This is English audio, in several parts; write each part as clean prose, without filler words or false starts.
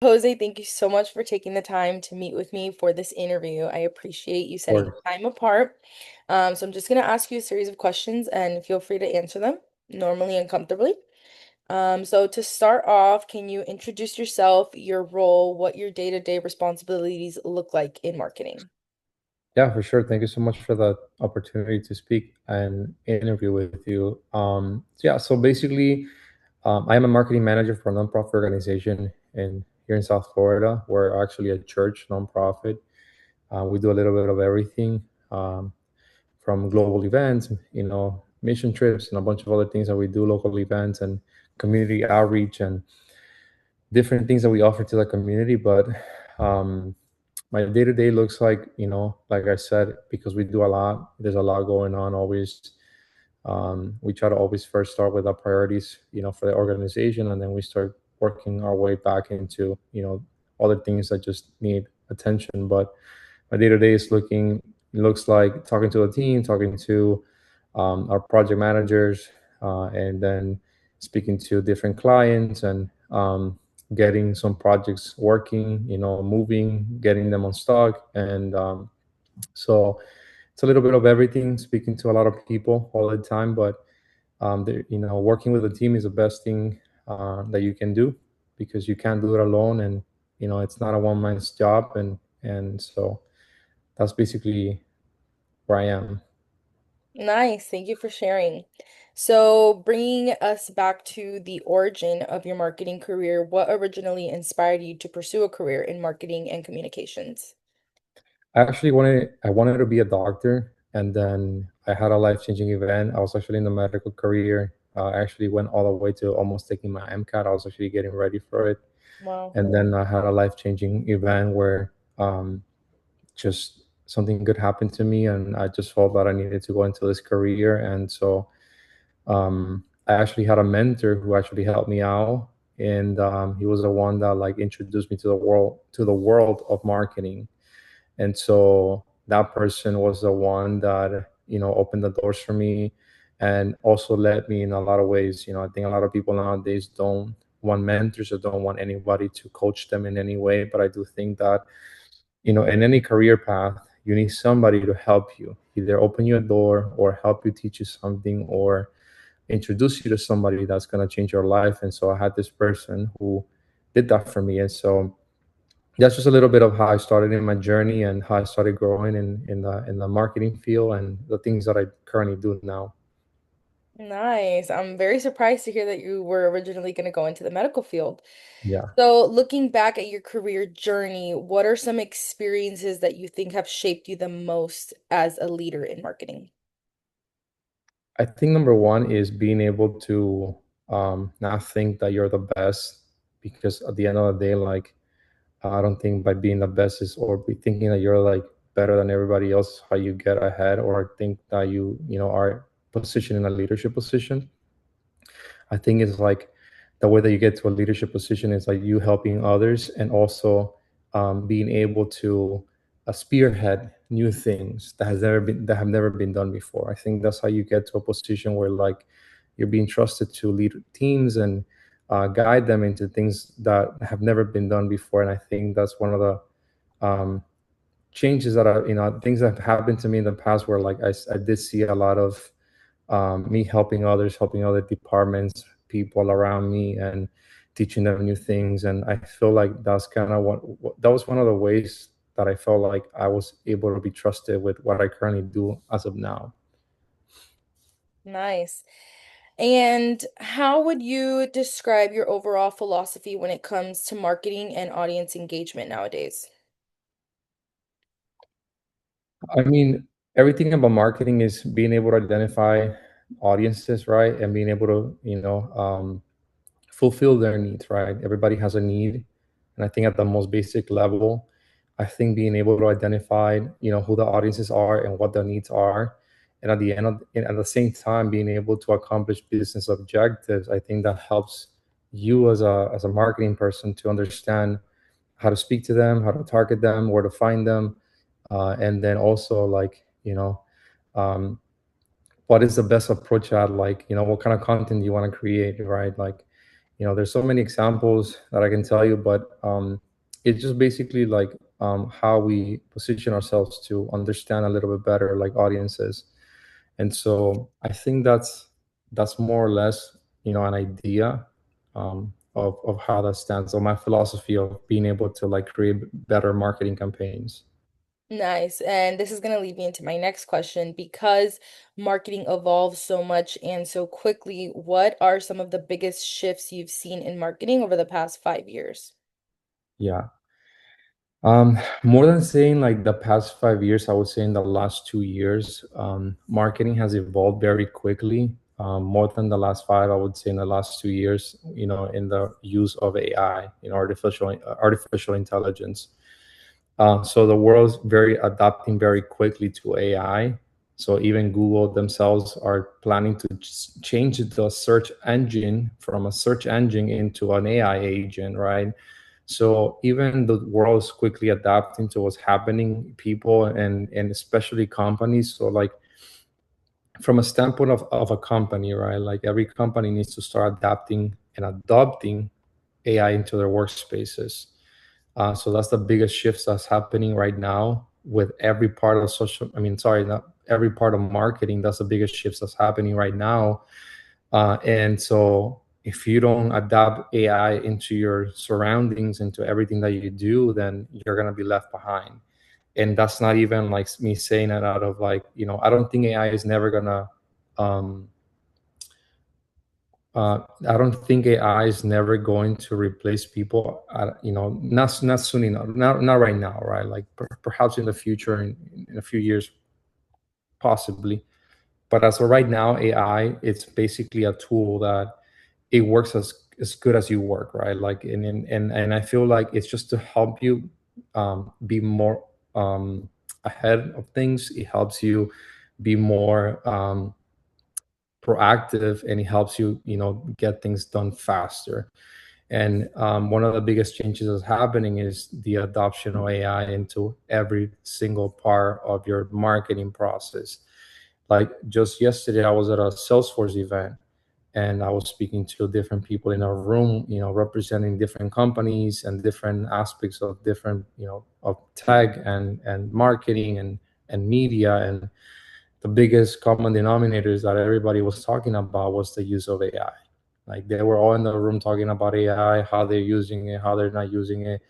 Jose, thank you so much for taking the time to meet with me for this interview. I appreciate you setting Or time apart. So I'm just going to ask you a series of questions and feel free to answer them normally and comfortably. So to start off, can you introduce yourself, your role, what your day-to-day responsibilities look like in marketing? yeah, for sure. Thank you so much for the opportunity to speak and interview with you. So basically, I am a marketing manager for a nonprofit organization in here in South Florida. We're actually a church nonprofit. We do a little bit of everything, from global events, mission trips, and a bunch of other things that we do, local events and community outreach and different things that we offer to the community. But um, my day to day looks like, like I said, because we do a lot, there's a lot going on always. We try to always first start with our priorities, for the organization, and then we start working our way back into, other things that just need attention. But my day to day is looks like talking to a team, talking to our project managers, and then speaking to different clients and getting some projects working, moving, getting them on stock. And so it's a little bit of everything, speaking to a lot of people all the time. But working with a team is the best thing that you can do, because you can't do it alone, and it's not a one man's job. And so that's basically where I am. Nice. Thank you for sharing. So, bringing us back to the origin of your marketing career, what originally inspired you to pursue a career in marketing and communications? I wanted to be a doctor, and then I had a life changing event. I was actually in the medical career. I actually went all the way to almost taking my MCAT. I was actually getting ready for it, Wow. and then I had a life changing event where just something good happened to me, and I just felt that I needed to go into this career. And so I actually had a mentor who actually helped me out, and he was the one that like introduced me to the world of marketing. And so that person was the one that opened the doors for me, and also led me in a lot of ways. I think a lot of people nowadays don't want mentors or don't want anybody to coach them in any way, but I do think that in any career path you need somebody to help you, either open you a door or help you, teach you something, or introduce you to somebody that's going to change your life. And so I had this person who did that for me. And so that's just a little bit of how I started in my journey and how I started growing in the marketing field and the things that I currently do now. Nice. I'm very surprised to hear that you were originally going to go into the medical field. Yeah. So, looking back at your career journey, what are some experiences that you think have shaped you the most as a leader in marketing? I think number one is being able to not think that you're the best, because at the end of the day, like, I don't think by being the best is, or be thinking that you're like better than everybody else, how you get ahead, or think that are positioned in a leadership position. I think it's like the way that you get to a leadership position is like you helping others, and also being able to spearhead new things that have never been done before. I think that's how you get to a position where like you're being trusted to lead teams and guide them into things that have never been done before. And I think that's one of the um, changes that are, things that have happened to me in the past, where like I did see a lot of me helping others, helping other departments, people around me, and teaching them new things. And I feel like that's kind of that was one of the ways that I felt like I was able to be trusted with what I currently do as of now. Nice. And how would you describe your overall philosophy when it comes to marketing and audience engagement nowadays? I mean, everything about marketing is being able to identify audiences, right? And being able to, fulfill their needs, right? Everybody has a need. And I think at the most basic level, I think being able to identify, who the audiences are and what their needs are. And at the end of, and at the same time, being able to accomplish business objectives, I think that helps you as a marketing person to understand how to speak to them, how to target them, where to find them, and then also like, um, what is the best approach at, like, what kind of content you want to create, right? Like, There's so many examples that I can tell you, but it's just basically like how we position ourselves to understand a little bit better, like audiences. And so I think that's more or less, an idea of how that stands, or my philosophy of being able to like create better marketing campaigns. Nice. And this is going to lead me into my next question. Because marketing evolves so much and so quickly, what are some of the biggest shifts you've seen in marketing over the past 5 years? Yeah. More than saying like the past 5 years, I would say in the last 2 years, marketing has evolved very quickly. More than the last five, I would say in the last 2 years, in the use of AI, artificial intelligence. So the world's very adapting very quickly to AI. So even Google themselves are planning to change the search engine from a search engine into an AI agent, right? So even the world is quickly adapting to what's happening, people and especially companies. So like from a standpoint of a company, right? Like every company needs to start adapting and adopting AI into their workspaces. So that's the biggest shifts that's happening right now with every part of social. I mean, sorry, not every part of marketing. That's the biggest shifts that's happening right now. And so if you don't adapt AI into your surroundings, into everything that you do, then you're gonna be left behind. And that's not even like me saying it out of like, I don't think AI is never gonna um I don't think AI is never going to replace people. Not soon enough, not right now, right? Like perhaps in the future, in a few years, possibly. But as of right now, AI, it's basically a tool that it works as good as you work, right? Like, and I feel like it's just to help you be more ahead of things. It helps you be more proactive, and it helps you, get things done faster. And one of the biggest changes that's happening is the adoption of AI into every single part of your marketing process. Like just yesterday, I was at a Salesforce event, and I was speaking to different people in a room, representing different companies and different aspects of different, of tech and marketing and media. And the biggest common denominators that everybody was talking about was the use of AI. Like they were all in the room talking about AI, how they're using it, how they're not using it.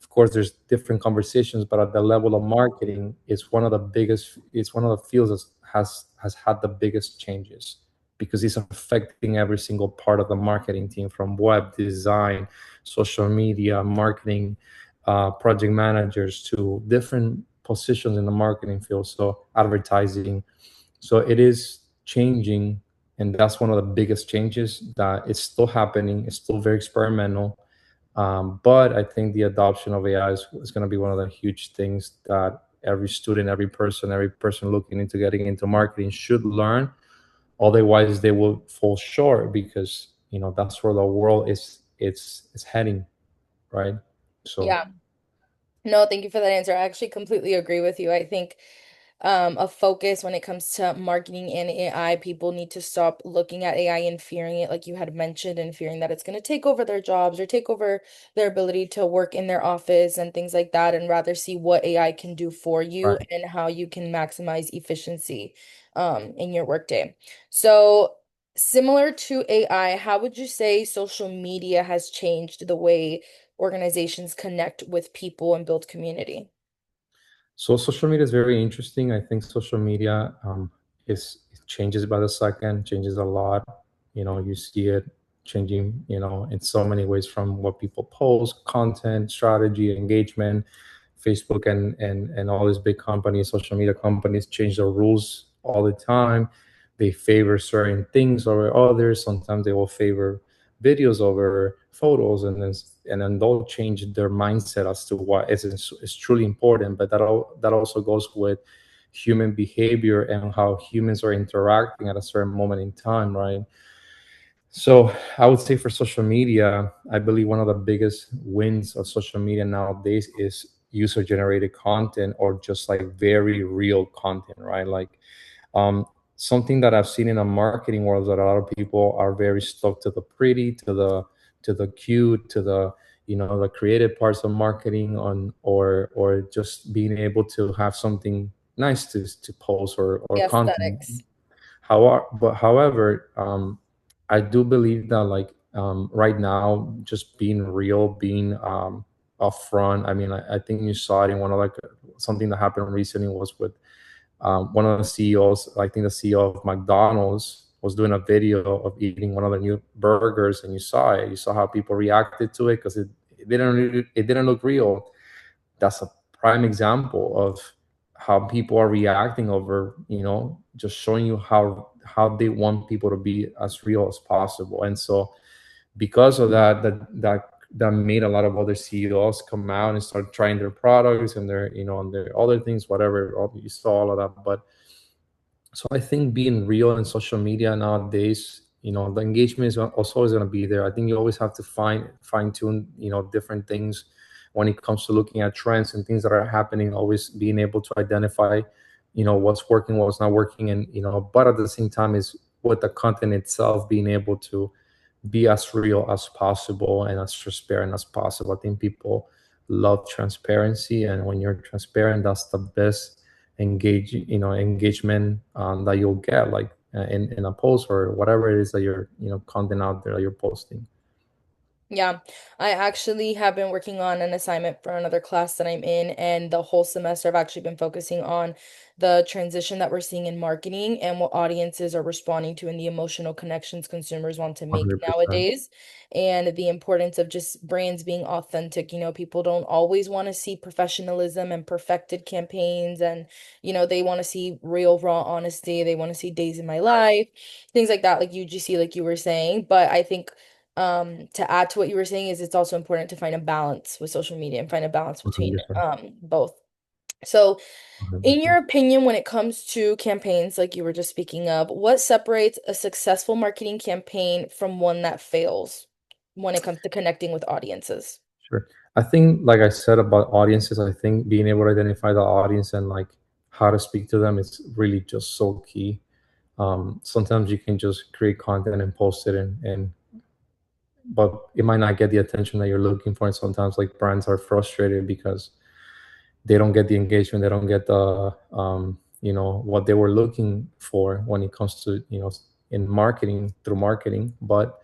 Of course, there's different conversations, but at the level of marketing, it's one of the biggest. It's one of the fields that has had the biggest changes because it's affecting every single part of the marketing team, from web design, social media, marketing, project managers, to different positions in the marketing field. So advertising. So it is changing, and that's one of the biggest changes that is still happening. It's still very experimental, but I think the adoption of AI is going to be one of the huge things that every student, every person looking into getting into marketing should learn. Otherwise, they will fall short because that's where the world is heading, right? So Yeah. No, thank you for that answer. I actually completely agree with you. I think a focus when it comes to marketing and AI, people need to stop looking at AI and fearing it, like you had mentioned, and fearing that it's going to take over their jobs or take over their ability to work in their office and things like that, and rather see what AI can do for you right. and how you can maximize efficiency in your workday. So, similar to AI, how would you say social media has changed the way organizations connect with people and build community? So social media is very interesting. I think social media is it changes by the second, changes a lot. You see it changing, in so many ways, from what people post, content, strategy, engagement. Facebook and all these big companies, social media companies, change the rules all the time. They favor certain things over others. Sometimes they will favor videos over photos, and then they'll change their mindset as to what is truly important. But that also goes with human behavior and how humans are interacting at a certain moment in time, right? So I would say for social media, I believe one of the biggest wins of social media nowadays is user generated content, or just like very real content, right? Like um, something that I've seen in the marketing world, that a lot of people are very stuck to the pretty, the cute, to the, the creative parts of marketing on, or just being able to have something nice to post, or The content. aesthetics. However, I do believe that, like, right now, just being real, being upfront. I mean, I think you saw it in one of, like, something that happened recently was with one of the CEOs. I think the CEO of McDonald's was doing a video of eating one of the new burgers, and you saw it. You saw how people reacted to it because it didn't look real. That's a prime example of how people are reacting over, just showing you how they want people to be as real as possible. And so, because of that made a lot of other CEOs come out and start trying their products and their, and their other things, whatever. You saw all of that. But so I think being real in social media nowadays, the engagement is also always going to be there. I think you always have to fine tune, different things when it comes to looking at trends and things that are happening. Always being able to identify, what's working, what's not working, and, but at the same time, is with the content itself, being able to be as real as possible and as transparent as possible. I think people love transparency, and when you're transparent, that's the best engagement that you'll get, like, in a post or whatever it is that you're, content out there that you're posting. Yeah, I actually have been working on an assignment for another class that I'm in, and the whole semester I've actually been focusing on the transition that we're seeing in marketing and what audiences are responding to and the emotional connections consumers want to make 100%. nowadays, and the importance of just brands being authentic. People don't always want to see professionalism and perfected campaigns, and they want to see real, raw honesty. They want to see days in my life, things like that, like UGC, like you were saying. But I think to add to what you were saying is it's also important to find a balance with social media and find a balance between 100%. both. So, in your 100%. opinion, when it comes to campaigns like you were just speaking of, what separates a successful marketing campaign from one that fails when it comes to connecting with audiences? Sure. I think, like I said about audiences, I think being able to identify the audience and, like, how to speak to them is really just so key. Sometimes you can just create content and post it, and but it might not get the attention that you're looking for. And sometimes, like, brands are frustrated because they don't get the engagement, they don't get the, what they were looking for when it comes to, in marketing, through marketing. But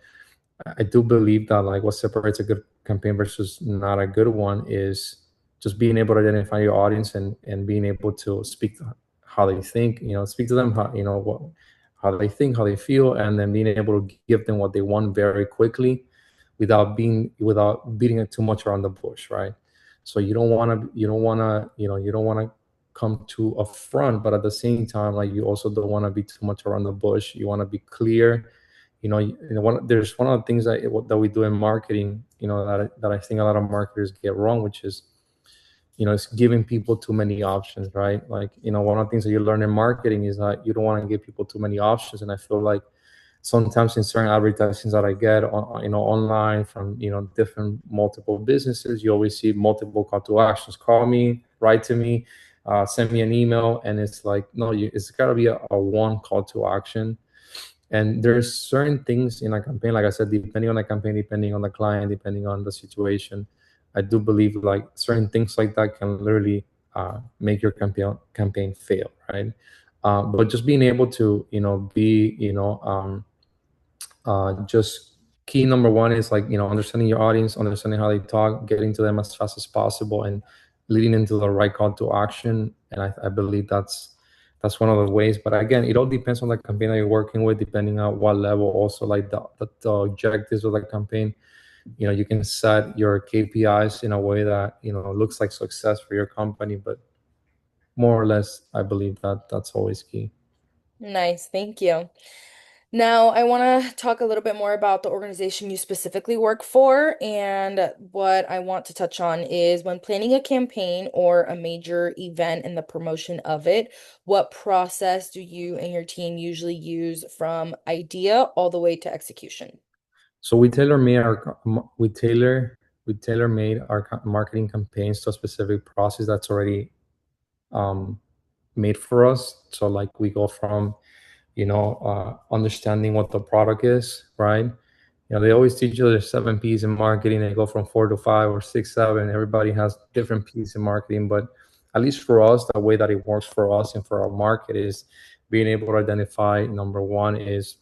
I do believe that, like, what separates a good campaign versus not a good one is just being able to identify your audience, and being able to speak to how they think, speak to them, how, how they think, how they feel, and then being able to give them what they want very quickly, without beating it too much around the bush, right? So you don't want to come to a front, but at the same time, like, you also don't want to be too much around the bush. You want to be clear. There's one of the things that we do in marketing, that I think a lot of marketers get wrong, which is, it's giving people too many options, right? Like, one of the things that you learn in marketing is that you don't want to give people too many options. And I feel like sometimes in certain advertisements that I get online from, different multiple businesses, you always see multiple call to actions: call me, write to me, send me an email. And it's like, no, it's got to be a one call to action. And there's certain things in a campaign, like I said, depending on the campaign, depending on the client, depending on the situation, I do believe, like, certain things like that can literally make your campaign fail, right? But just being able to, be, just key number one is, like, understanding your audience, understanding how they talk, getting to them as fast as possible, and leading into the right call to action. And I believe that's one of the ways. But again, it all depends on the campaign that you're working with, depending on what level. Also, like, the objectives of the campaign. You can set your KPIs in a way that, looks like success for your company. But more or less, I believe that that's always key. Nice, thank you. Now, I want to talk a little bit more about the organization you specifically work for. And what I want to touch on is when planning a campaign or a major event and the promotion of it, what process do you and your team usually use from idea all the way to execution? So we tailor made our marketing campaigns to a specific process that's already um, made for us. So, like, we go from, understanding what the product is, right? They always teach you there's 7 P's in marketing. They go from 4 to 5 or 6, 7. Everybody has different P's in marketing, but at least for us, the way that it works for us and for our market is being able to identify. Number one is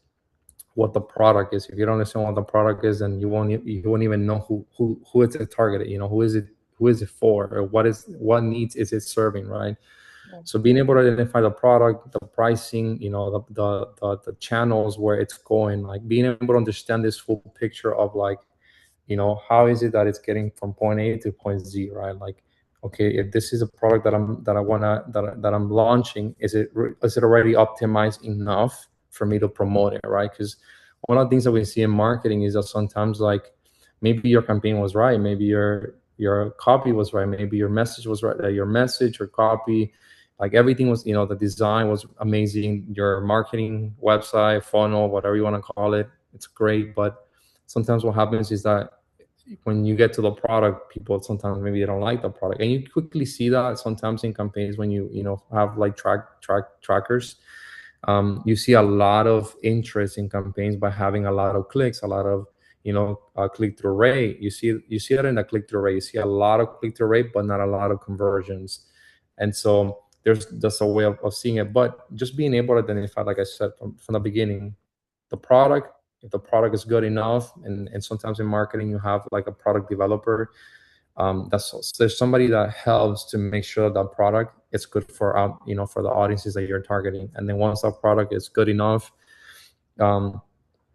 what the product is. If you don't understand what the product is, then you won't even know who it's targeted. Who is it for, or what needs is it serving, right? Yeah. So being able to identify the product, the pricing, the channels where it's going, like being able to understand this full picture of like, how is it that it's getting from point A to point Z, right? Like, okay, if this is a product that I'm launching, is it already optimized enough for me to promote it, right? Because one of the things that we see in marketing is that sometimes, like, maybe your campaign was right, maybe your copy was right, maybe your message was right, your message or copy, like everything was, the design was amazing, your marketing website, funnel, whatever you want to call it, it's great. But sometimes what happens is that when you get to the product, people sometimes maybe they don't like the product, and you quickly see that sometimes in campaigns when you have like trackers. You see a lot of interest in campaigns by having a lot of clicks, a lot of click through rate. You see that in the click through rate. You see a lot of click through rate, but not a lot of conversions. And so there's just a way of seeing it. But just being able to identify, like I said from the beginning, the product, if the product is good enough, and sometimes in marketing you have like a product developer, there's somebody that helps to make sure that product is good for the audiences that you're targeting. And then once that product is good enough, um,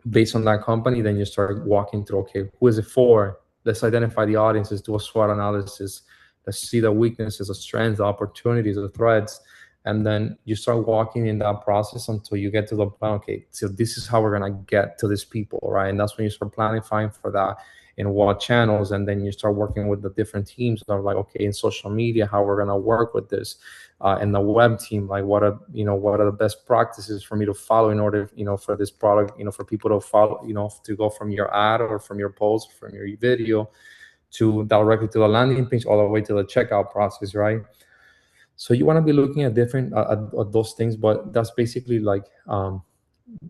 based on that company, then you start walking through, okay, who is it for? Let's identify the audiences, do a SWOT analysis, let's see the weaknesses, the strengths, the opportunities, the threats. And then you start walking in that process until you get to the plan. Okay, so this is how we're gonna get to these people, right? And that's when you start planning for that, in what channels. And then you start working with the different teams that are like, okay, in social media, how we're gonna work with this, and the web team, like what are the best practices for me to follow in order, for this product, for people to follow, to go from your ad or from your post, from your video, to directly to the landing page, all the way to the checkout process, right? So you want to be looking at different at those things. But that's basically like,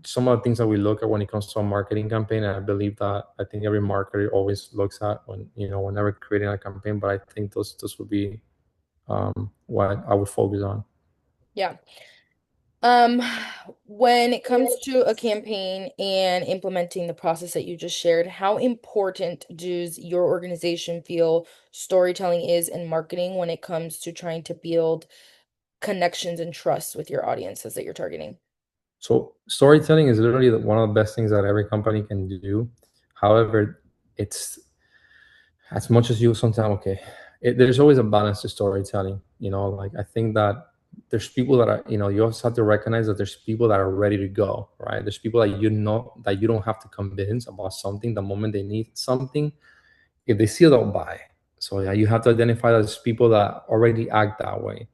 some of the things that we look at when it comes to a marketing campaign. And I believe that, I think every marketer always looks at whenever creating a campaign. But I think those would be, what I would focus on. Yeah. Um, when it comes to a campaign and implementing the process that you just shared, how important does your organization feel storytelling is in marketing when it comes to trying to build connections and trust with your audiences that you're targeting? So storytelling is literally one of the best things that every company can do. However, it's, as much as you sometimes, okay, there's always a balance to storytelling. Like, I think that there's people that are, you also have to recognize that there's people that are ready to go, right? There's people that that you don't have to convince about something. The moment they need something, if they see it, they'll buy. So yeah, you have to identify those people that already act that way.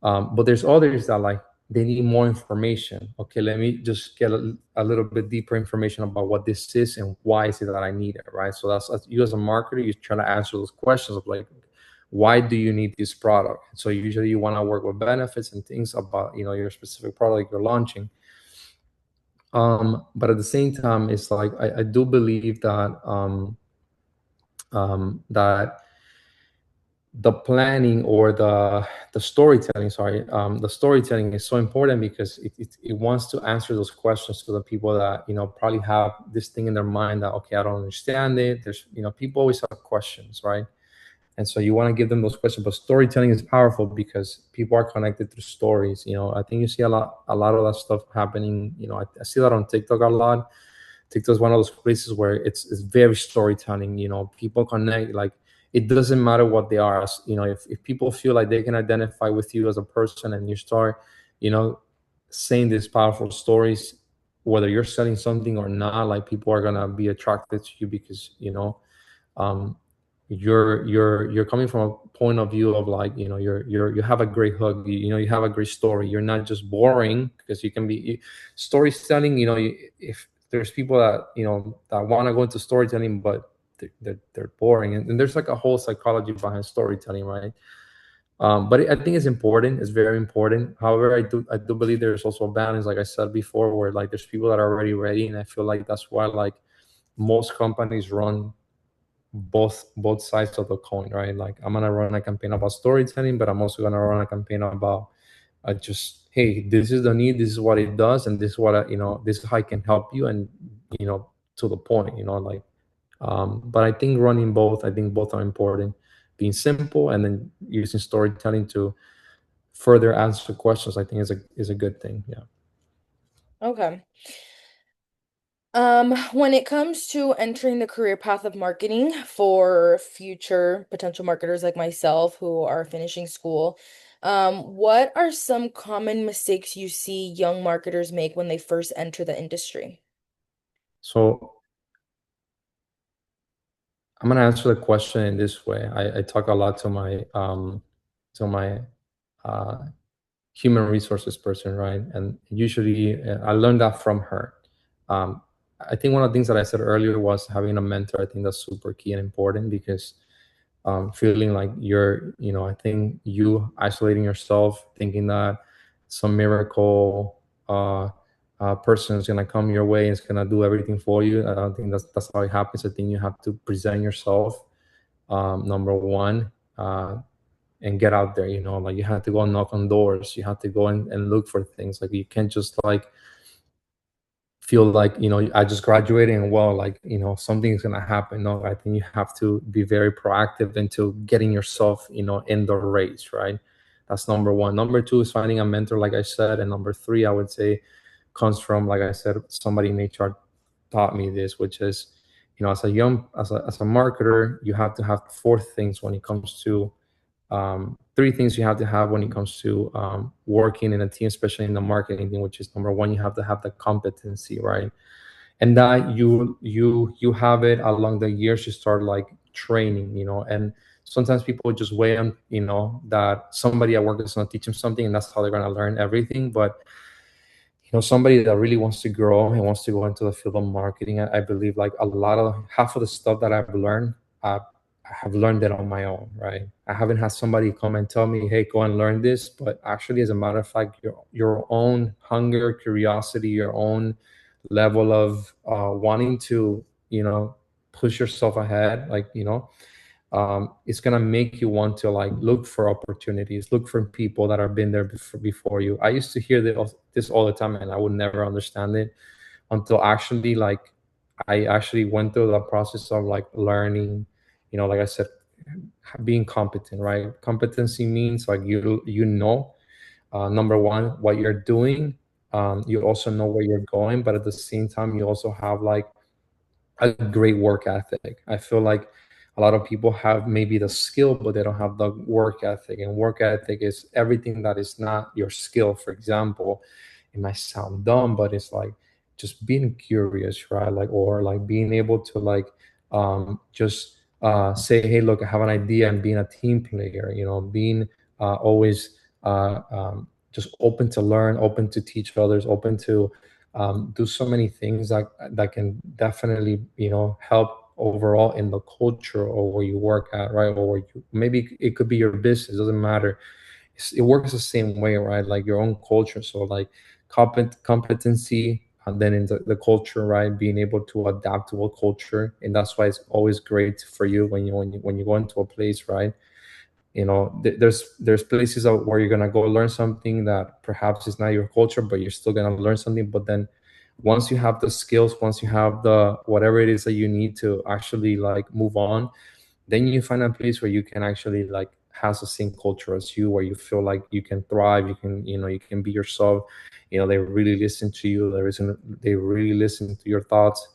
But there's others that, like, they need more information. Okay, let me just get a little bit deeper information about what this is and why is it that I need it, right? So that's you as a marketer, you try to answer those questions of like, why do you need this product? So usually you want to work with benefits and things about your specific product you're launching. But at the same time, it's like I do believe that that the planning or the storytelling, sorry, the storytelling is so important because it wants to answer those questions to the people that probably have this thing in their mind that, okay, I don't understand it. There's people always have questions, right? And so you want to give them those questions. But storytelling is powerful because people are connected through stories. I think you see a lot of that stuff happening. I see that on TikTok a lot. TikTok is one of those places where it's very storytelling. People connect. Like, it doesn't matter what they are. If people feel like they can identify with you as a person, and you start, you know, saying these powerful stories, whether you're selling something or not, like, people are gonna be attracted to you because um, you're coming from a point of view of, like, you have a great hook. You have a great story. You're not just boring, because you can be storytelling. If there's people that that want to go into storytelling, but they're boring, and there's like a whole psychology behind storytelling, right? But I think it's important. It's very important. However, I do believe there's also a balance, like I said before, where, like, there's people that are already ready, and I feel like that's why, like, most companies run both sides of the coin, right? Like I'm gonna run a campaign about storytelling, but I'm also gonna run a campaign about just, hey, this is the need, this is what it does, and this is what this is how I can help you, and to the point, like. But I think running both, I think both are important. Being simple and then using storytelling to further answer questions, I think is a good thing. Yeah. Okay. When it comes to entering the career path of marketing for future potential marketers like myself who are finishing school, what are some common mistakes you see young marketers make when they first enter the industry? So I'm gonna answer the question in this way. I talk a lot to my uh, human resources person, right? And usually I learned that from her. Um, I think one of the things that I said earlier was having a mentor. I think that's super key and important because feeling like I think you isolating yourself, thinking that some miracle person is gonna come your way and is gonna do everything for you. I don't think that's how it happens. I think you have to present yourself, number one, and get out there. Like you have to go and knock on doors. You have to go and look for things. Like you can't just like feel like I just graduated and well, like something's gonna happen. No, I think you have to be very proactive into getting yourself in the race, right? That's number one. Number two is finding a mentor, like I said. And number three, I would say, comes from, like I said, somebody in HR taught me this, which is, as a marketer, you have to have four things when it comes to three things you have to have when it comes to working in a team, especially in the marketing thing, which is number one, you have to have the competency, right? And that you have it along the years. You start like training, and sometimes people just wait on, that somebody at work is going to teach them something, and that's how they're going to learn everything. But somebody that really wants to grow and wants to go into the field of marketing, I believe like a lot of half of the stuff that I've learned, I have learned it on my own, right? I haven't had somebody come and tell me, hey, go and learn this. But actually, as a matter of fact, your own hunger, curiosity, your own level of wanting to, push yourself ahead, like, it's gonna make you want to like look for opportunities, look for people that have been there before you. I used to hear this all the time, and I would never understand it until actually like I actually went through the process of like learning. Like I said, being competent, right? Competency means like number one, what you're doing. You also know where you're going, but at the same time, you also have like a great work ethic. I feel like a lot of people have maybe the skill, but they don't have the work ethic. And work ethic is everything that is not your skill. For example, it might sound dumb, but it's like just being curious, right? Like, or like being able to like just say, hey, look, I have an idea, and being a team player, being always just open to learn, open to teach others, open to do so many things that can definitely help overall in the culture or where you work at, right? Or where maybe it could be your business, doesn't matter. It works the same way, right? Like your own culture. So like competency, and then in the culture, right? Being able to adapt to a culture, and that's why it's always great for you when you go into a place, right? There's places where you're gonna go learn something that perhaps is not your culture, but you're still gonna learn something. But then once you have the skills, once you have the whatever it is that you need to actually like move on, then you find a place where you can actually like has the same culture as you, where you feel like you can thrive, you can be yourself. They really listen to you. They really listen to your thoughts.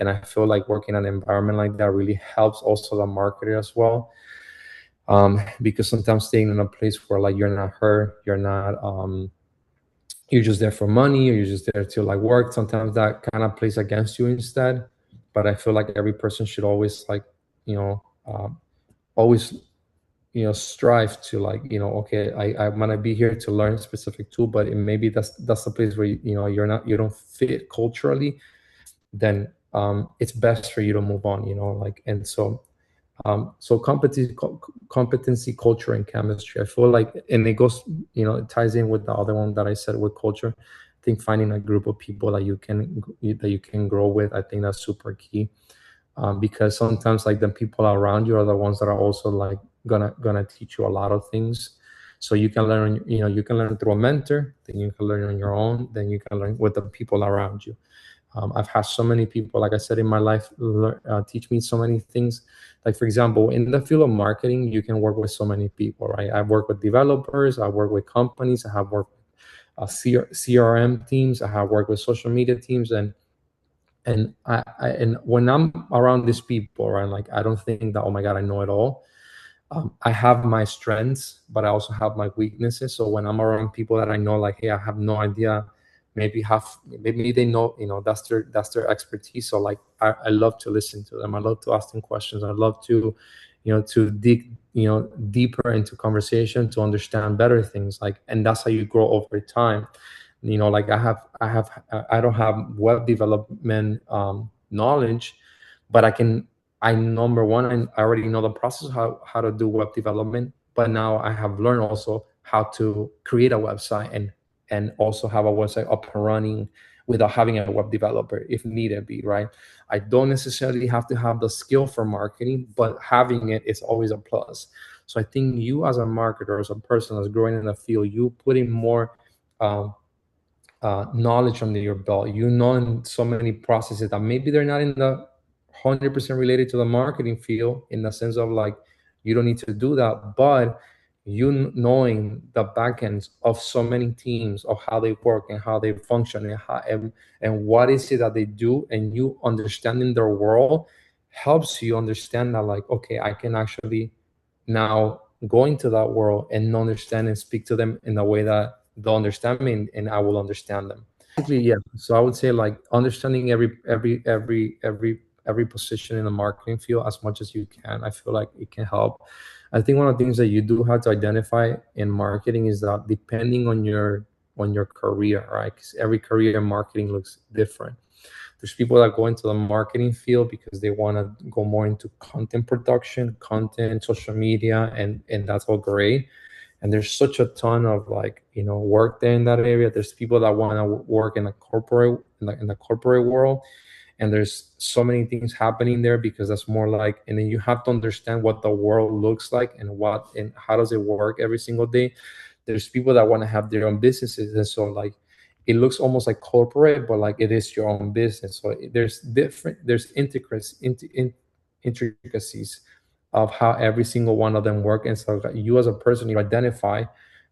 And I feel like working in an environment like that really helps also the marketer as well, because sometimes staying in a place where like you're not heard, you're just there for money, or you're just there to like work, sometimes that kind of plays against you instead. But I feel like every person should always like always strive to like okay, I'm gonna be here to learn a specific tool, but maybe that's the place where you don't fit culturally. Then it's best for you to move on, like. And so competency, culture, and chemistry. I feel like, and it goes, it ties in with the other one that I said with culture. think finding a group of people that you can grow with, I think that's super key. Because sometimes like the people around you are the ones that are also like gonna teach you a lot of things. So you can learn, you can learn through a mentor, then you can learn on your own, then you can learn with the people around you. I've had so many people, like I said, in my life teach me so many things. Like, for example, in the field of marketing, you can work with so many people, right? I've worked with developers, I work with companies, I have worked with CRM teams, I have worked with social media teams, and when I'm around these people, right, like I don't think that, oh my God, I know it all. I have my strengths, but I also have my weaknesses. So when I'm around people that I know, like, hey, I have no idea, maybe they know, that's their expertise. So like, I love to listen to them. I love to ask them questions. I love to, to dig, deeper into conversation to understand better things. Like, and that's how you grow over time. Like I don't have web development knowledge, but I number one, I already know the process how to do web development, but now I have learned also how to create a website and also have a website up and running without having a web developer if needed be, right? I don't necessarily have to have the skill for marketing, but having it is always a plus. So I think you as a marketer, as a person that's growing in the field, you putting more um, knowledge under your belt. You know in so many processes that maybe they're not in the 100% related to the marketing field in the sense of like you don't need to do that, but knowing the back ends of so many teams of how they work and how they function and what is it that they do, and you understanding their world helps you understand that like, okay, I can actually now go into that world and understand and speak to them in a way that they'll understand me, and I will understand them. Basically, yeah. So I would say like understanding every position in the marketing field as much as you can. I feel like it can help. I think one of the things that you do have to identify in marketing is that depending on your career, right? Because every career in marketing looks different. There's people that go into the marketing field because they want to go more into content production, content, social media, and that's all great. And there's such a ton of like work there in that area. There's people that want to work in the corporate in the corporate world, and there's so many things happening there because that's more like, and then you have to understand what the world looks like and how does it work every single day. There's people that want to have their own businesses, and so like it looks almost like corporate, but like it is your own business. So there's intricacies of how every single one of them work, and so you as a person, you identify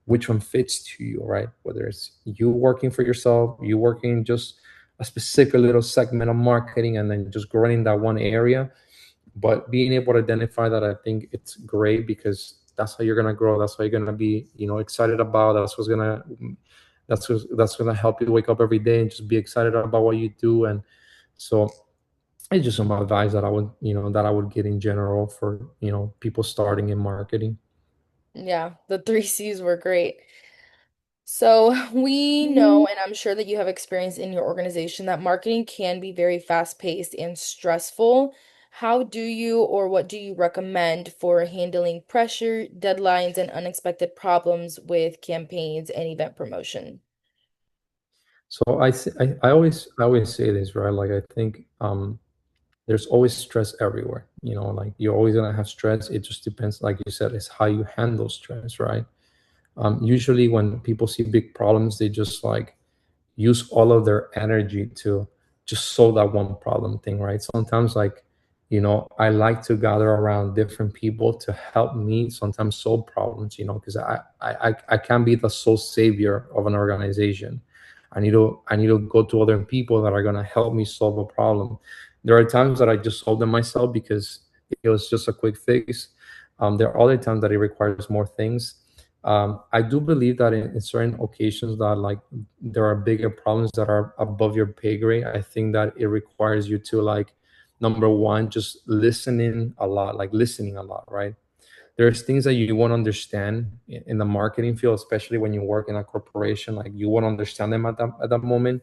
which one fits to you, right? Whether it's you working for yourself, you working just a specific little segment of marketing and then just growing in that one area. But being able to identify that, I think it's great because that's how you're gonna grow. That's how you're gonna be, excited about. That's gonna help you wake up every day and just be excited about what you do. And so it's just some advice that I would get in general for people starting in marketing. Yeah, the three C's were great. So we know, and I'm sure that you have experience in your organization, that marketing can be very fast-paced and stressful. How do you or what do you recommend for handling pressure, deadlines, and unexpected problems with campaigns and event promotion? So I always say this, right? Like I think there's always stress everywhere. Like you're always gonna have stress. It just depends, like you said, it's how you handle stress, right? Usually when people see big problems, they just like use all of their energy to just solve that one problem thing, right? Sometimes like, I like to gather around different people to help me sometimes solve problems, because I can't be the sole savior of an organization. I need to go to other people that are gonna help me solve a problem. There are times that I just solve them myself because it was just a quick fix. There are other times that it requires more things. I do believe that in certain occasions that like there are bigger problems that are above your pay grade. I think that it requires you to like number one, just listening a lot, right? There's things that you won't understand in the marketing field, especially when you work in a corporation. Like you won't understand them at that moment.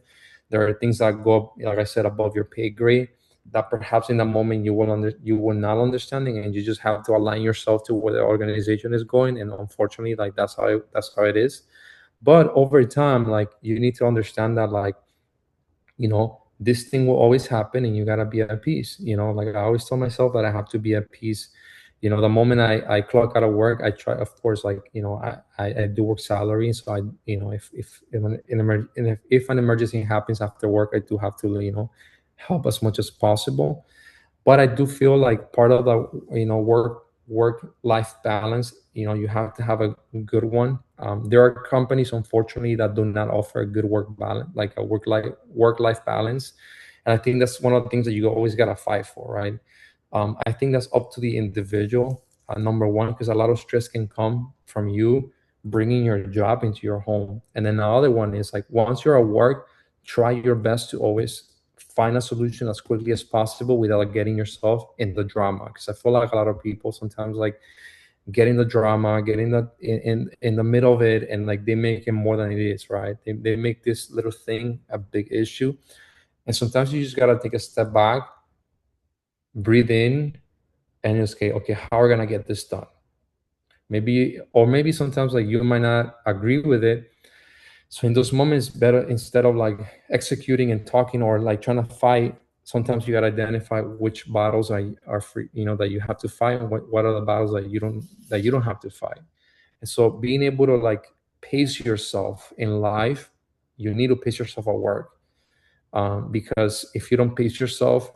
There are things that go up, like I said, above your pay grade that perhaps in the moment you will not understanding, and you just have to align yourself to where the organization is going. And unfortunately, like that's how it is. But over time, like you need to understand that like, this thing will always happen and you gotta be at peace. Like I always tell myself that I have to be at peace. The moment I clock out of work, I try, of course, like, I do work salary. So I, if an emergency happens after work, I do have to, help as much as possible. But I do feel like part of the, work life balance, you have to have a good one. There are companies, unfortunately, that do not offer a good work balance, like a work life balance, and I think that's one of the things that you always gotta fight for, right? I think that's up to the individual, number one, because a lot of stress can come from you bringing your job into your home, and then the other one is like once you're at work, try your best to always find a solution as quickly as possible without getting yourself in the drama, because I feel like a lot of people sometimes like get in the drama, get in in the middle of it, and like they make it more than it is, right? They make this little thing a big issue, and sometimes you just got to take a step back, breathe in, and just say, okay, how are we gonna get this done? Maybe sometimes like you might not agree with it. So in those moments, better, instead of like executing and talking or like trying to fight, sometimes you got to identify which battles are free, that you have to fight, and what are the battles that you don't have to fight. And so being able to like pace yourself in life, you need to pace yourself at work, because if you don't pace yourself,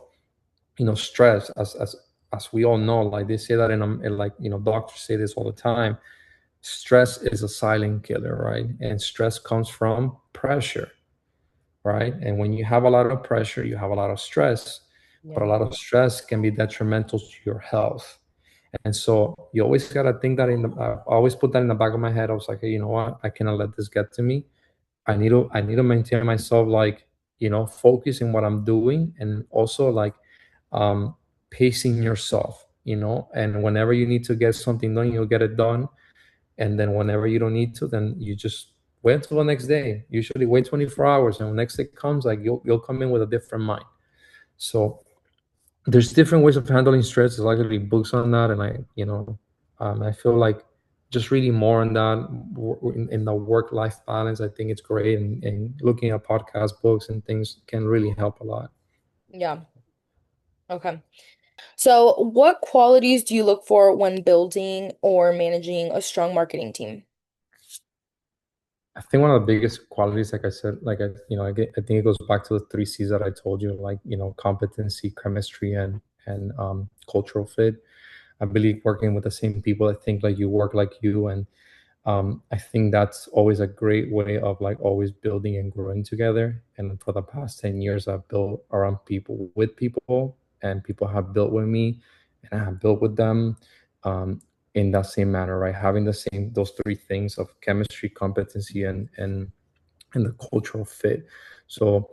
stress, as we all know, like they say that in like, doctors say this all the time, stress is a silent killer, right? And stress comes from pressure, right? And when you have a lot of pressure, you have a lot of stress, but a Yeah. lot of stress can be detrimental to your health. And so you always got to think that I always put that in the back of my head. I was like, hey, you know what? I cannot let this get to me. I need to maintain myself, like, focus in what I'm doing, and also like, um, pacing yourself, and whenever you need to get something done, you'll get it done. And then whenever you don't need to, then you just wait until the next day. Usually wait 24 hours, and when the next day comes, like you'll come in with a different mind. So there's different ways of handling stress. There's likely books on that, and I feel like just reading more on that in the work-life balance, I think it's great, and looking at podcast books and things can really help a lot. Yeah. Okay. So, what qualities do you look for when building or managing a strong marketing team? I think one of the biggest qualities, like I said, like I think it goes back to the three C's that I told you, like, competency, chemistry, and cultural fit. I believe working with the same people. I think like you work like you, and I think that's always a great way of like always building and growing together. And for the past 10 years, I've built around people, with people, and people have built with me, and I have built with them. Um, in that same manner, right? Having the same those three things of chemistry, competency, and the cultural fit. So,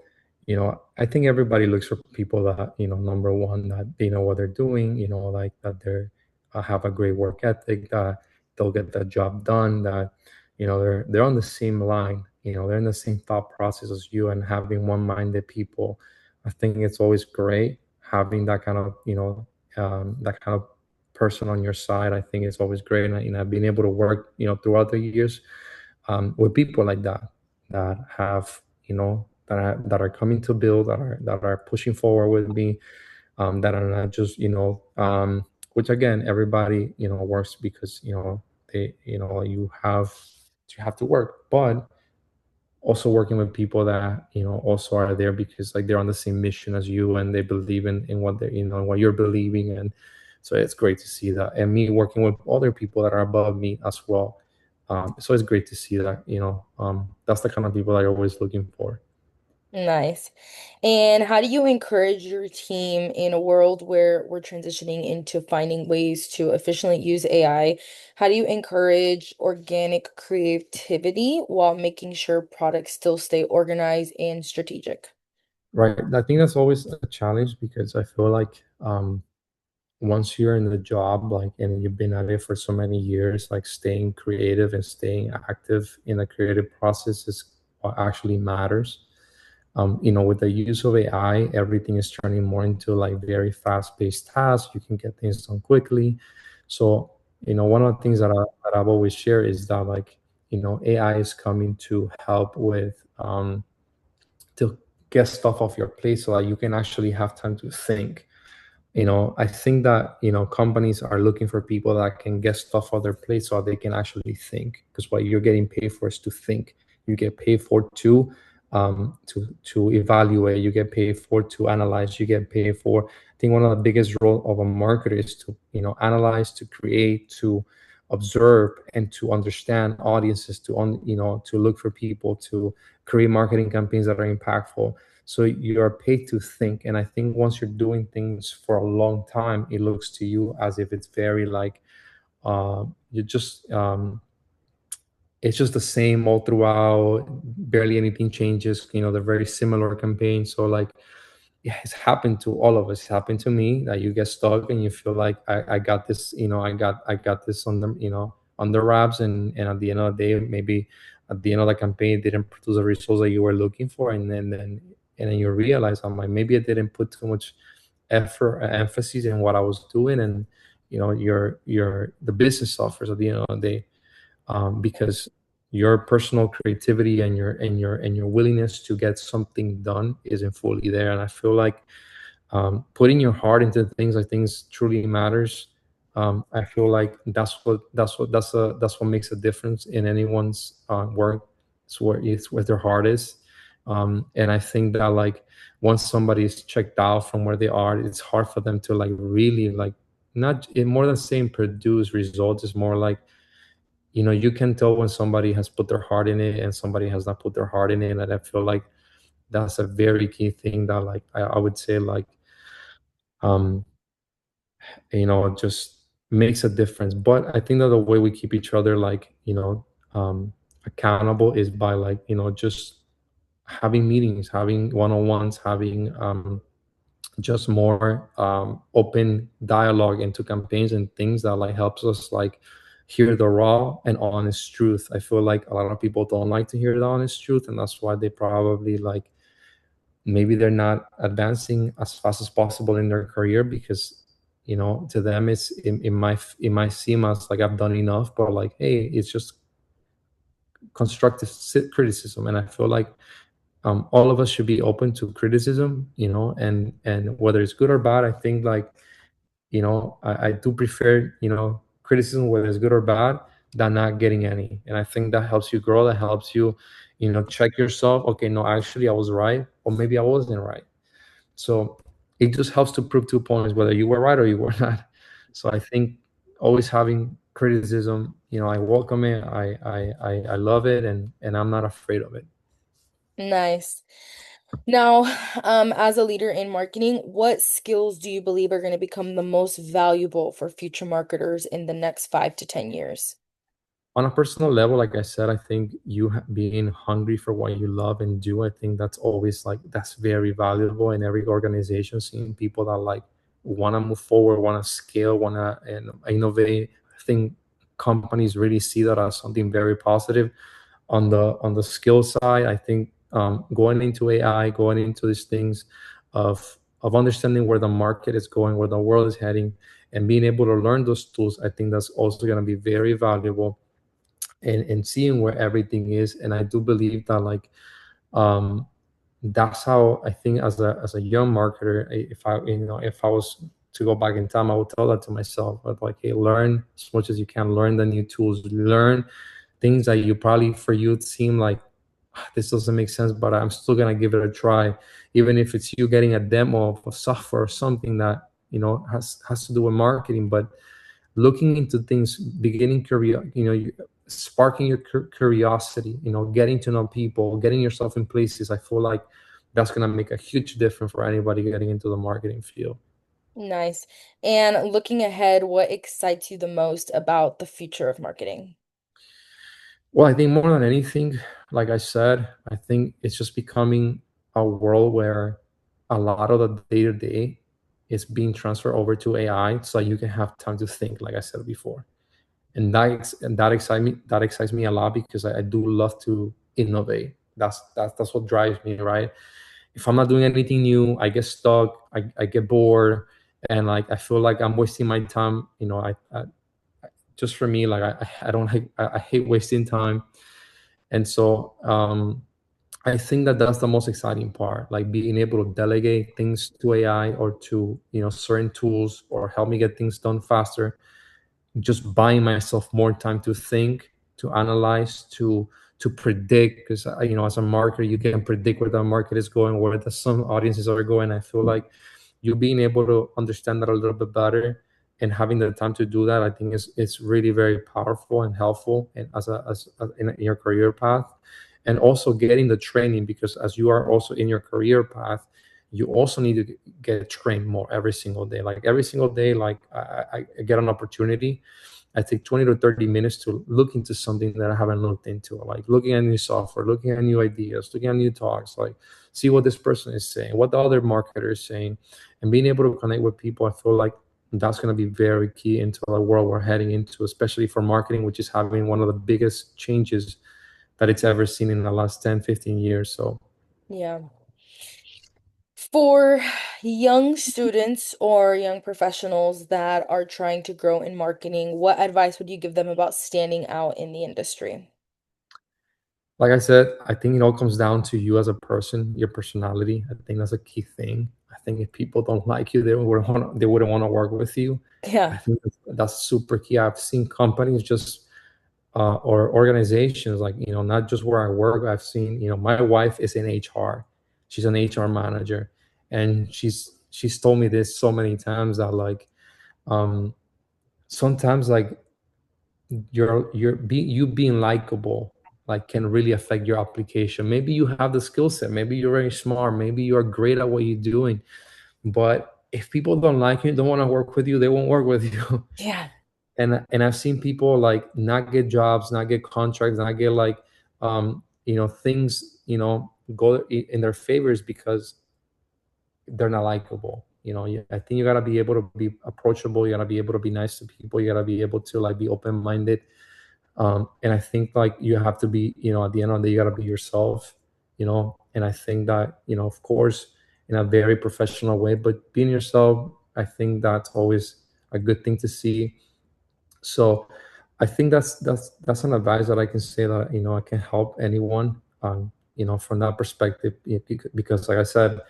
I think everybody looks for people that, number one, that they know what they're doing, like that they're have a great work ethic, that they'll get the job done, that, they're on the same line, they're in the same thought process as you, and having one-minded people. I think it's always great having that kind of, that kind of person on your side. I think it's always great, and, being able to work, throughout the years, with people like that, that have, that are coming to build, that are pushing forward with me, that are not just, which again, everybody, works because, they, you have to work, but also working with people that, also are there because like they're on the same mission as you, and they believe in what they, what you're believing in. So it's great to see that, and me working with other people that are above me as well. So it's great to see that, that's the kind of people that you're always looking for. Nice. And how do you encourage your team in a world where we're transitioning into finding ways to efficiently use AI? How do you encourage organic creativity while making sure products still stay organized and strategic? Right, I think that's always a challenge, because I feel like, once you're in the job, like, and you've been at it for so many years, like staying creative and staying active in the creative process is what actually matters. With the use of AI, everything is turning more into like very fast-paced tasks. You can get things done quickly. So, one of the things that I've always shared is that, like, AI is coming to help with to get stuff off your plate so that you can actually have time to think. I think that companies are looking for people that can get stuff on their plate so they can actually think, because what you're getting paid for is to think. You get paid for to evaluate. You get paid for to analyze. You get paid for, I think one of the biggest role of a marketer is to analyze, to create, to observe, and to understand audiences, to look for people, to create marketing campaigns that are impactful. So you are paid to think. And I think once you're doing things for a long time, it looks to you as if it's very like you just it's just the same all throughout. Barely anything changes. They're very similar campaigns. So like, yeah, it's happened to all of us. It's happened to me that you get stuck and you feel like I got this, I got this on the, on the wraps, and at the end of the day, maybe at the end of the campaign, it didn't produce the results that you were looking for, and then you realize, I'm like, maybe I didn't put too much effort, emphasis in what I was doing, and your the business suffers at the end of the day, because your personal creativity and your willingness to get something done isn't fully there. And I feel like putting your heart into things, I think, truly matters. I feel like that's what makes a difference in anyone's work. It's where their heart is, and I think that like once somebody is checked out from where they are, it's hard for them to like really like not more than saying produce results. It's more like you can tell when somebody has put their heart in it and somebody has not put their heart in it. And I feel like that's a very key thing that like I would say like um just makes a difference. But I think that the way we keep each other like accountable is by like just having meetings, having one-on-ones, having just more open dialogue into campaigns and things that like helps us like hear the raw and honest truth. I feel like a lot of people don't like to hear the honest truth, and that's why they probably like maybe they're not advancing as fast as possible in their career, because to them it might seem as like I've done enough, but like, hey, it's just constructive criticism. And I feel like all of us should be open to criticism, and whether it's good or bad. I think like I do prefer criticism, whether it's good or bad, than not getting any. And I think that helps you grow. That helps you check yourself. Okay, no, actually I was right, or maybe I wasn't right. So it just helps to prove 2 points, whether you were right or you were not. So I think always having criticism, I welcome it. I love it, and I'm not afraid of it. Nice. Now, as a leader in marketing, what skills do you believe are going to become the most valuable for future marketers in the next 5 to 10 years? On a personal level, like I said, I think being hungry for what you love and do, I think that's always like that's very valuable in every organization. Seeing people that like want to move forward, want to scale, want to and innovate. I think companies really see that as something very positive. On the skill side, I think going into AI, going into these things of understanding where the market is going, where the world is heading, and being able to learn those tools, I think that's also going to be very valuable, and seeing where everything is. And I do believe that like um that's how I think as a young marketer, if I was to go back in time, I would tell that to myself. But like, hey, learn as much as you can, learn the new tools, learn things that you probably for you it seem like, this doesn't make sense, but I'm still gonna give it a try, even if it's you getting a demo of a software or something that has to do with marketing. But looking into things, beginning sparking your curiosity, getting to know people, getting yourself in places. I feel like that's going to make a huge difference for anybody getting into the marketing field. Nice. And looking ahead, what excites you the most about the future of marketing? Well, I think more than anything, like I said, I think it's just becoming a world where a lot of the day to day is being transferred over to AI, so you can have time to think, like I said before. And that excites me a lot, because I do love to innovate. That's what drives me, right? If I'm not doing anything new, I get stuck, I get bored, and like I feel like I'm wasting my time. I just for me, like I don't like I hate wasting time. And so I think that that's the most exciting part, like being able to delegate things to AI or to, certain tools, or help me get things done faster, just buying myself more time to think, to analyze, to predict. Because as a marketer, you can predict where the market is going, where some audiences are going. I feel like you being able to understand that a little bit better and having the time to do that, I think is really very powerful and helpful, and as in your career path. And also getting the training, because as you are also in your career path, you also need to get trained more every single day. Like every single day, like I get an opportunity, I take 20 to 30 minutes to look into something that I haven't looked into, like looking at new software, looking at new ideas, looking at new talks, like see what this person is saying, what the other marketer is saying, and being able to connect with people. I feel like that's going to be very key into the world we're heading into, especially for marketing, which is having one of the biggest changes that it's ever seen in the last 10, 15 years. So Yeah. For young students or young professionals that are trying to grow in marketing, what advice would you give them about standing out in the industry? like I said, I think it all comes down to you as a person, your personality. I think that's a key thing. I think if people don't like you, they wouldn't want to work with you. I Yeah. think that's super key. I've seen companies just or organizations, like, not just where I work. I've seen, my wife is in HR. She's an HR manager, and she's told me this so many times that, like, um sometimes, like, you being likable, like, can really affect your application. Maybe you have the skill set, maybe you're very smart, maybe you're great at what you're doing, but if people don't like you, don't want to work with you, they won't work with you. Yeah. And I've seen people, like, not get jobs, not get contracts, not get, like, things, go in their favors because they're not likable. I think you got to be able to be approachable, you got to be able to be nice to people, you got to be able to, like, be open minded. And I think, like, you have to be, at the end of the day, you got to be yourself. And I think that, of course, in a very professional way, but being yourself, I think that's always a good thing to see. So I think that's an advice that I can say, that, I can help anyone, from that perspective. Because, like I said,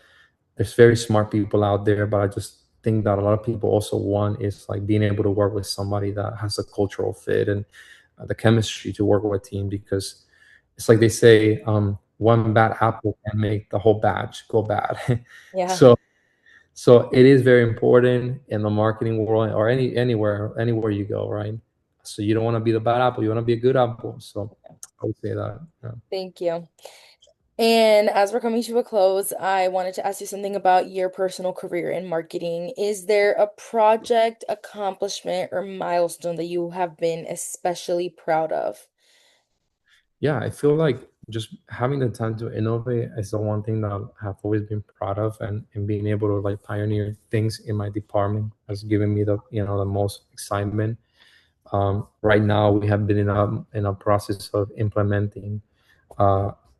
there's very smart people out there, but I just think that a lot of people also want is, like, being able to work with somebody that has a cultural fit, and the chemistry to work with a team. Because it's like they say, one bad apple can make the whole batch go bad. Yeah. So it is very important in the marketing world, or anywhere you go, right? So you don't want to be the bad apple, you want to be a good apple. So I would say that. Yeah. Thank you. And as we're coming to a close, I wanted to ask you something about your personal career in marketing. Is there a project, accomplishment, or milestone that you have been especially proud of? Yeah, I feel like just having the time to innovate is the one thing that I have always been proud of, and being able to, like, pioneer things in my department has given me the most excitement. Right now, we have been in a process of implementing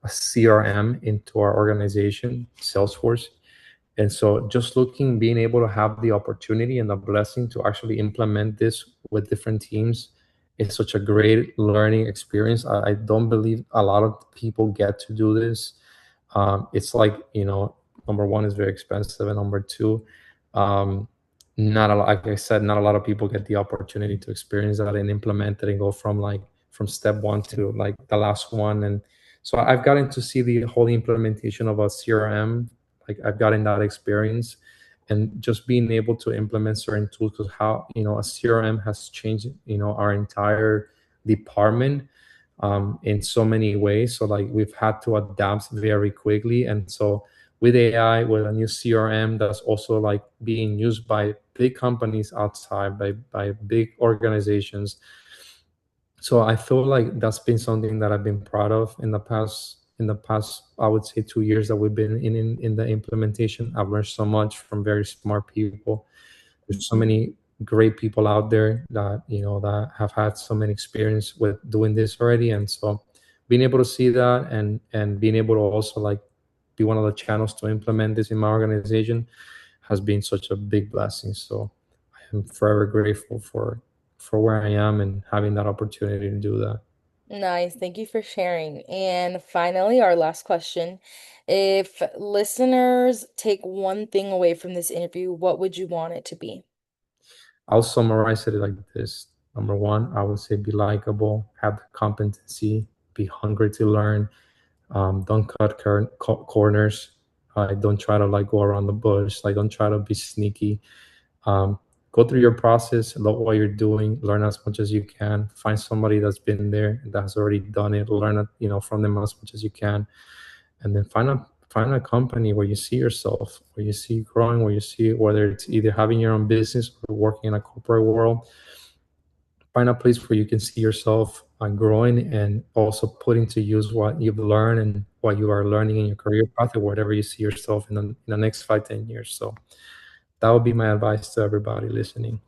a CRM into our organization, Salesforce. And so, just being able to have the opportunity and the blessing to actually implement this with different teams is such a great learning experience. I don't believe a lot of people get to do this. It's like, number one, is very expensive, and number two, um, not a lot, like I said, not a lot of people get the opportunity to experience that and implement it and go from step one to, like, the last one. And so I've gotten to see the whole implementation of a CRM. Like, I've gotten that experience, and just being able to implement certain tools, because how, a CRM has changed, our entire department, in so many ways. So, like, we've had to adapt very quickly. And so with AI, with a new CRM that's also, like, being used by big companies outside, by big organizations. So I feel like that's been something that I've been proud of in the past, I would say, 2 years that we've been in the implementation. I've learned so much from very smart people. There's so many great people out there that, that have had so many experience with doing this already. And so being able to see that, and being able to also, like, be one of the channels to implement this in my organization has been such a big blessing. So I am forever grateful for where I am and having that opportunity to do that. Nice. Thank you for sharing. And finally, our last question. If listeners take one thing away from this interview, what would you want it to be? I'll summarize it like this. Number one, I would say be likable, have the competency, be hungry to learn. Don't cut corners. Don't try to like go around the bush. Like don't try to be sneaky. Um, Go through your process, love what you're doing, learn as much as you can. Find somebody that's been there and that has already done it. Learn it, from them as much as you can, and then find a company where you see yourself, where you see growing, where you see whether it's either having your own business or working in a corporate world. Find a place where you can see yourself growing and also putting to use what you've learned and what you are learning in your career path or whatever you see yourself in the next 5, 10 years. So that would be my advice to everybody listening.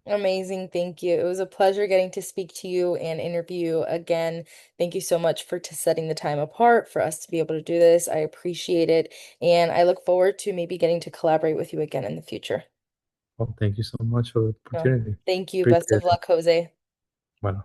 Amazing. Thank you. It was a pleasure getting to speak to you and interview again. Thank you so much for setting the time apart for us to be able to do this. I appreciate it. And I look forward to maybe getting to collaborate with you again in the future. Well, thank you so much for the No, opportunity. thank you. Best Appreciate of it. luck, Jose. Bueno.